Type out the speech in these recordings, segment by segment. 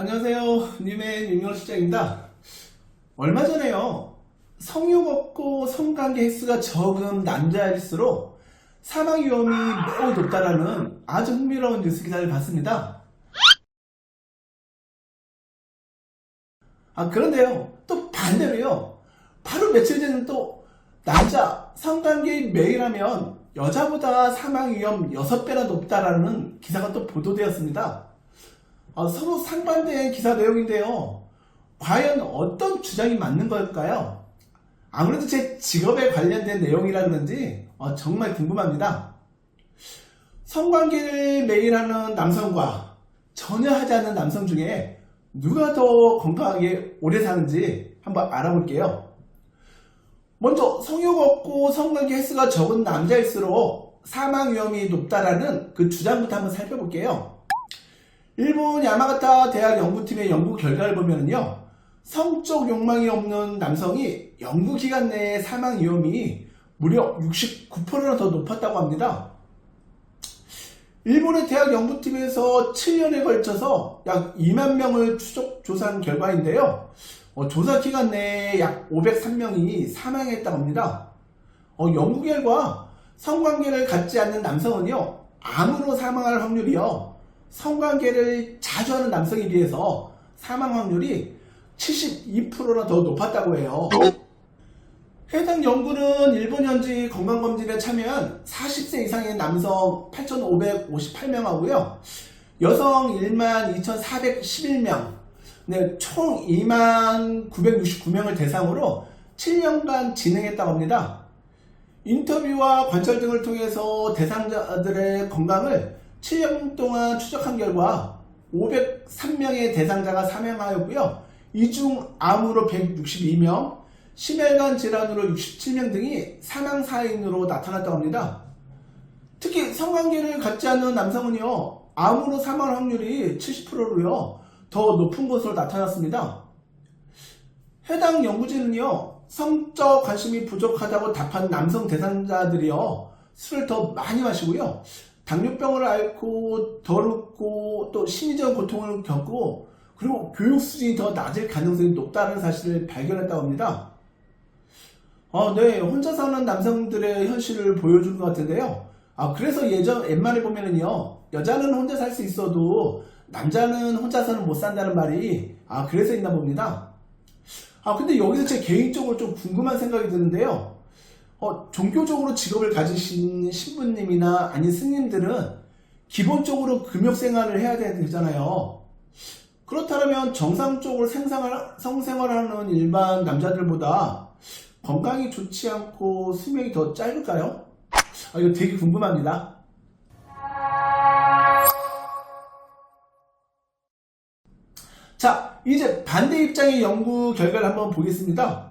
안녕하세요. 님의 윤영실장입니다. 얼마 전에요. 성욕 없고 성관계 횟수가 적은 남자일수록 사망 위험이 매우 높다라는 아주 흥미로운 뉴스 기사를 봤습니다. 그런데요. 또 반대로요. 바로 며칠 전에는 또 남자 성관계 매일 하면 여자보다 사망 위험 6배나 높다라는 기사가 또 보도되었습니다. 서로 상반된 기사 내용인데요. 과연 어떤 주장이 맞는 걸까요? 아무래도 제 직업에 관련된 내용이라 그런지 정말 궁금합니다. 성관계를 매일 하는 남성과 전혀 하지 않는 남성 중에 누가 더 건강하게 오래 사는지 한번 알아볼게요. 먼저 성욕 없고 성관계 횟수가 적은 남자일수록 사망 위험이 높다라는 그 주장부터 한번 살펴볼게요. 일본 야마가타 대학 연구팀의 연구 결과를 보면요. 성적 욕망이 없는 남성이 연구 기간 내에 사망 위험이 무려 69%나 더 높았다고 합니다. 일본의 대학 연구팀에서 7년에 걸쳐서 약 2만 명을 추적 조사한 결과인데요. 조사 기간 내에 약 503명이 사망했다고 합니다. 연구 결과 성관계를 갖지 않는 남성은요. 암으로 사망할 확률이요. 성관계를 자주 하는 남성에 비해서 사망 확률이 72%나 더 높았다고 해요. 해당 연구는 일본 현지 건강검진에 참여한 40세 이상의 남성 8,558명하고요. 여성 12,411명, 총 22,969명을 대상으로 7년간 진행했다고 합니다. 인터뷰와 관찰 등을 통해서 대상자들의 건강을 7년 동안 추적한 결과 503명의 대상자가 사망하였고요. 이 중 암으로 162명, 심혈관 질환으로 67명 등이 사망 사인으로 나타났다고 합니다. 특히 성관계를 갖지 않는 남성은요, 암으로 사망할 확률이 70%로요, 더 높은 것으로 나타났습니다. 해당 연구진은요, 성적 관심이 부족하다고 답한 남성 대상자들이요, 술을 더 많이 마시고요, 당뇨병을 앓고 덜 웃고 또 심리적 고통을 겪고 그리고 교육 수준이 더 낮을 가능성이 높다는 사실을 발견했다고 합니다. 혼자 사는 남성들의 현실을 보여준 것 같은데요. 그래서 옛말에 보면은요, 여자는 혼자 살 수 있어도 남자는 혼자서는 못 산다는 말이 그래서 있나 봅니다. 근데 여기서 제 개인적으로 좀 궁금한 생각이 드는데요. 종교적으로 직업을 가지신 신부님이나 아닌 스님들은 기본적으로 금욕생활을 해야 되잖아요. 그렇다면 정상적으로 성생활하는 일반 남자들보다 건강이 좋지 않고 수명이 더 짧을까요? 이거 되게 궁금합니다. 자, 이제 반대 입장의 연구 결과를 한번 보겠습니다.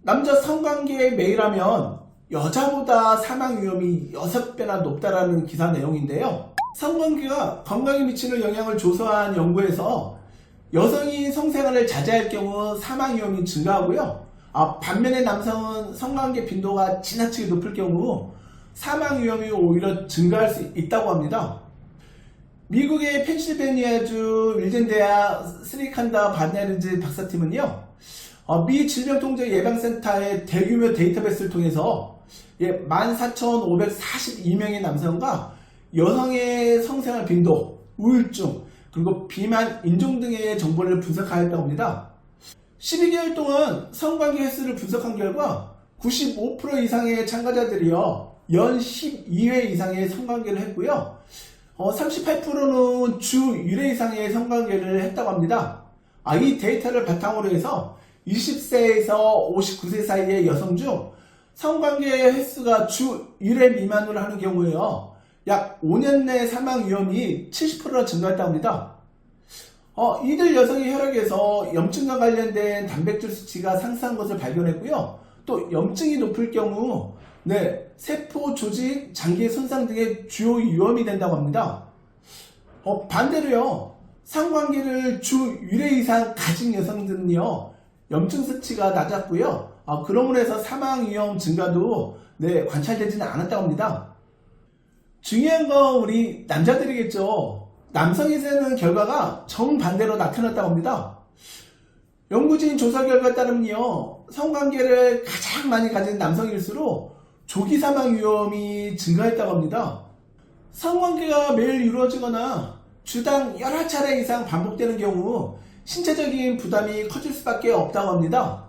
남자 성관계 매일 하면 여자보다 사망 위험이 6배나 높다라는 기사 내용인데요. 성관계가 건강에 미치는 영향을 조사한 연구에서 여성이 성생활을 자제할 경우 사망 위험이 증가하고요. 반면에 남성은 성관계 빈도가 지나치게 높을 경우 사망 위험이 오히려 증가할 수 있다고 합니다. 미국의 펜실베니아주 윌젠대학 스리칸다 바네르즈 박사팀은요. 미 질병통제예방센터의 대규모 데이터베이스를 통해서 14,542명의 남성과 여성의 성생활 빈도, 우울증, 그리고 비만, 인종 등의 정보를 분석하였다고 합니다. 12개월 동안 성관계 횟수를 분석한 결과 95% 이상의 참가자들이요, 연 12회 이상의 성관계를 했고요. 38%는 주 1회 이상의 성관계를 했다고 합니다. 이 데이터를 바탕으로 해서 20세에서 59세 사이의 여성 중 성관계 횟수가 주 1회 미만으로 하는 경우에요. 약 5년 내 사망 위험이 70%나 증가했다고 합니다. 이들 여성의 혈액에서 염증과 관련된 단백질 수치가 상승한 것을 발견했고요. 또 염증이 높을 경우 세포 조직, 장기의 손상 등의 주요 위험이 된다고 합니다. 반대로요. 성관계를 주 1회 이상 가진 여성들은요. 염증 수치가 낮았고요. 그러므로 해서 사망 위험 증가도 관찰되지는 않았다고 합니다. 중요한 건 우리 남자들이겠죠. 남성이 세는 결과가 정반대로 나타났다고 합니다. 연구진 조사 결과에 따르면요, 성관계를 가장 많이 가진 남성일수록 조기 사망 위험이 증가했다고 합니다. 성관계가 매일 이루어지거나 주당 여러 차례 이상 반복되는 경우 신체적인 부담이 커질 수밖에 없다고 합니다.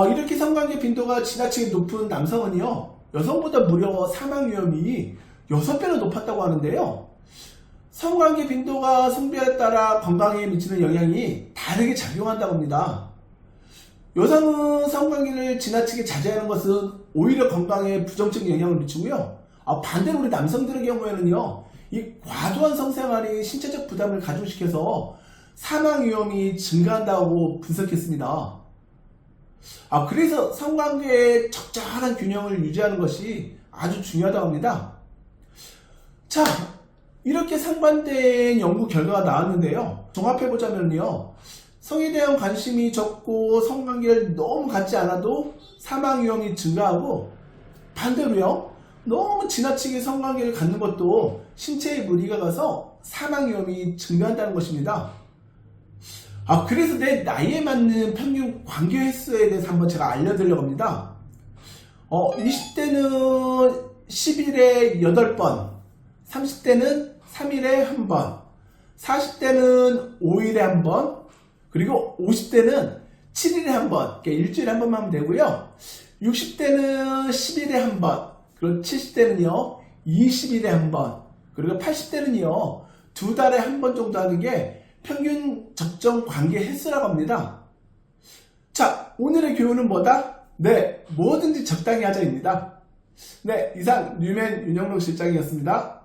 이렇게 성관계 빈도가 지나치게 높은 남성은요, 여성보다 무려 사망 위험이 6배나 높았다고 하는데요. 성관계 빈도가 성별에 따라 건강에 미치는 영향이 다르게 작용한다고 합니다. 여성은 성관계를 지나치게 자제하는 것은 오히려 건강에 부정적인 영향을 미치고요. 반대로 우리 남성들의 경우에는요, 이 과도한 성생활이 신체적 부담을 가중시켜서 사망 위험이 증가한다고 분석했습니다. 그래서 성관계의 적절한 균형을 유지하는 것이 아주 중요하다고 합니다. 자, 이렇게 상반된 연구 결과가 나왔는데요. 종합해보자면요, 성에 대한 관심이 적고 성관계를 너무 갖지 않아도 사망 위험이 증가하고, 반대로요, 너무 지나치게 성관계를 갖는 것도 신체에 무리가 가서 사망 위험이 증가한다는 것입니다. 그래서 내 나이에 맞는 평균 관계 횟수에 대해서 한번 제가 알려드리려고 합니다. 20대는 10일에 8번, 30대는 3일에 1번, 40대는 5일에 1번, 그리고 50대는 7일에 1번, 그러니까 일주일에 한 번만 하면 되고요. 60대는 10일에 1번, 그리고 70대는요, 20일에 1번, 그리고 80대는요, 2달에 1번 정도 하는 게 평균 적정 관계 횟수라고 합니다. 자, 오늘의 교훈은 뭐다? 네, 뭐든지 적당히 하자입니다. 네, 이상 뉴맨 윤영록 실장이었습니다.